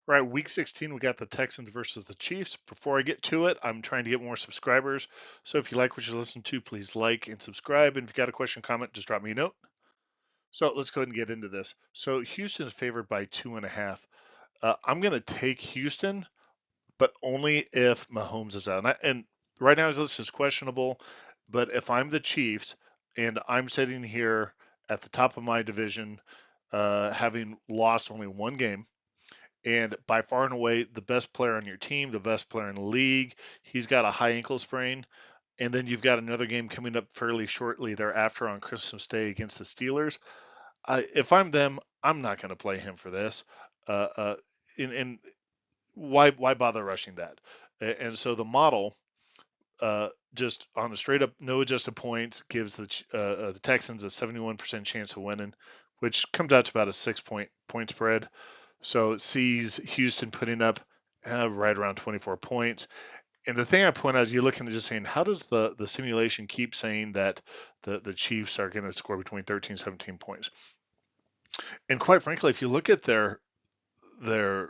Right, week 16, we got the Texans versus the Chiefs. Before I get to it, I'm trying to get more subscribers. So if you like what you listen to, please like and subscribe. And if you got a question, comment, just drop me a note. So let's go ahead and get into this. So Houston is favored by 2.5. I'm going to take Houston, but only if Mahomes is out. And right now his list is questionable. But if I'm the Chiefs and I'm sitting here at the top of my division, having lost only one game, and by far and away the best player on your team, the best player in the league. He's got a high ankle sprain, and then you've got another game coming up fairly shortly thereafter on Christmas Day against the Steelers. If I'm them, I'm not going to play him for this. Uh, uh, and why bother rushing that? And so the model, just on a straight up no adjusted points, gives the Texans a 71% chance of winning, which comes out to about a 6 point spread. So it sees Houston putting up right around 24 points. And the thing I point out is you're looking at just saying, how does the simulation keep saying that the Chiefs are going to score between 13 and 17 points? And quite frankly, if you look at their their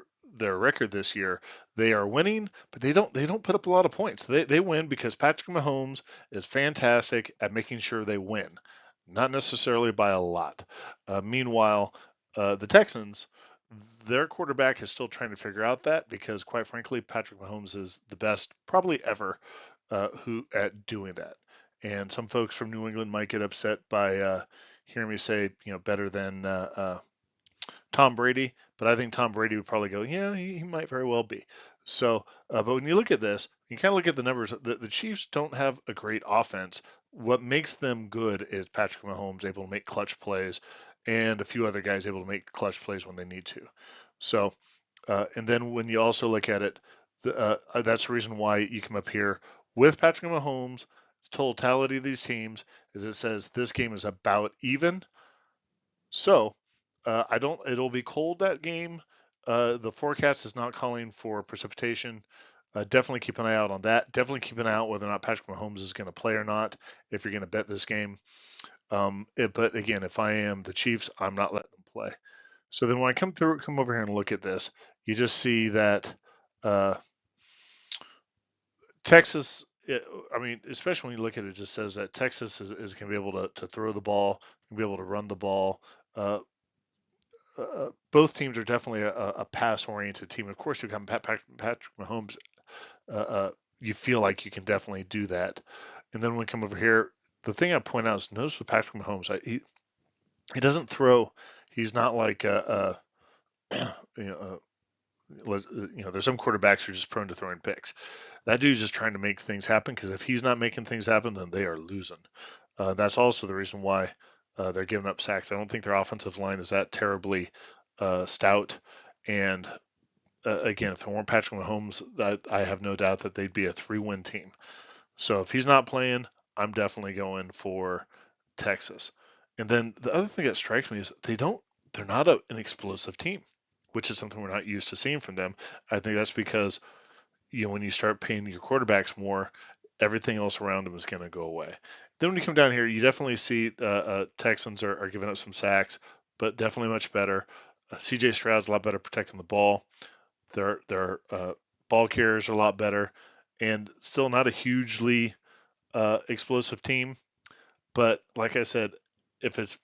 record this year, they are winning, but they don't put up a lot of points. They win because Patrick Mahomes is fantastic at making sure they win, not necessarily by a lot. Meanwhile, the Texans, their quarterback is still trying to figure out that because, quite frankly, Patrick Mahomes is the best probably ever who at doing that. And some folks from New England might get upset by hearing me say, better than Tom Brady, but I think Tom Brady would probably go, yeah, he might very well be. So, but when you look at this, you kind of look at the numbers. The Chiefs don't have a great offense. What makes them good is Patrick Mahomes able to make clutch plays, and a few other guys able to make clutch plays when they need to. So, and then when you also look at it, that's the reason why you come up here with Patrick Mahomes. Totality of these teams is it says this game is about even. So I don't. It'll be cold that game. The forecast is not calling for precipitation. Definitely keep an eye out on that. Definitely keep an eye out whether or not Patrick Mahomes is going to play or not. If you're going to bet this game, but again, if I am the Chiefs, I'm not letting them play. So then when I come over here and look at this, you just see that uh, Texas. I mean, especially when you look at it, it just says that Texas is going to be able to throw the ball, be able to run the ball. Both teams are definitely a pass-oriented team. Of course, you come Patrick Mahomes, you feel like you can definitely do that. And then when we come over here, the thing I point out is notice with Patrick Mahomes, he doesn't throw. He's not like you know, there's some quarterbacks who are just prone to throwing picks. That dude's just trying to make things happen because if he's not making things happen, then they are losing. That's also the reason why they're giving up sacks. I don't think their offensive line is that terribly stout. And again, if it weren't Patrick Mahomes, I have no doubt that they'd be a 3-win team. So if he's not playing, I'm definitely going for Texas. And then the other thing that strikes me is they're not an explosive team, which is something we're not used to seeing from them. I think that's because when you start paying your quarterbacks more, everything else around them is going to go away. Then when you come down here, you definitely see Texans are giving up some sacks, but definitely much better. CJ Stroud's a lot better protecting the ball. Their ball carriers are a lot better, and still not a hugely explosive team. But like I said, if it's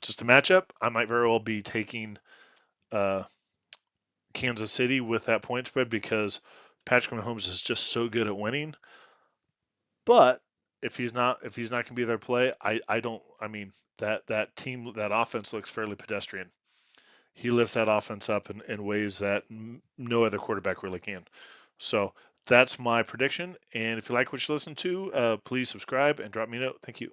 just a matchup, I might very well be taking uh, Kansas City with that point spread because Patrick Mahomes is just so good at winning. But if he's not going to be their play, I don't. I mean that team, that offense looks fairly pedestrian. He lifts that offense up in ways that no other quarterback really can. So that's my prediction. And if you like what you listen to, please subscribe and drop me a note. Thank you.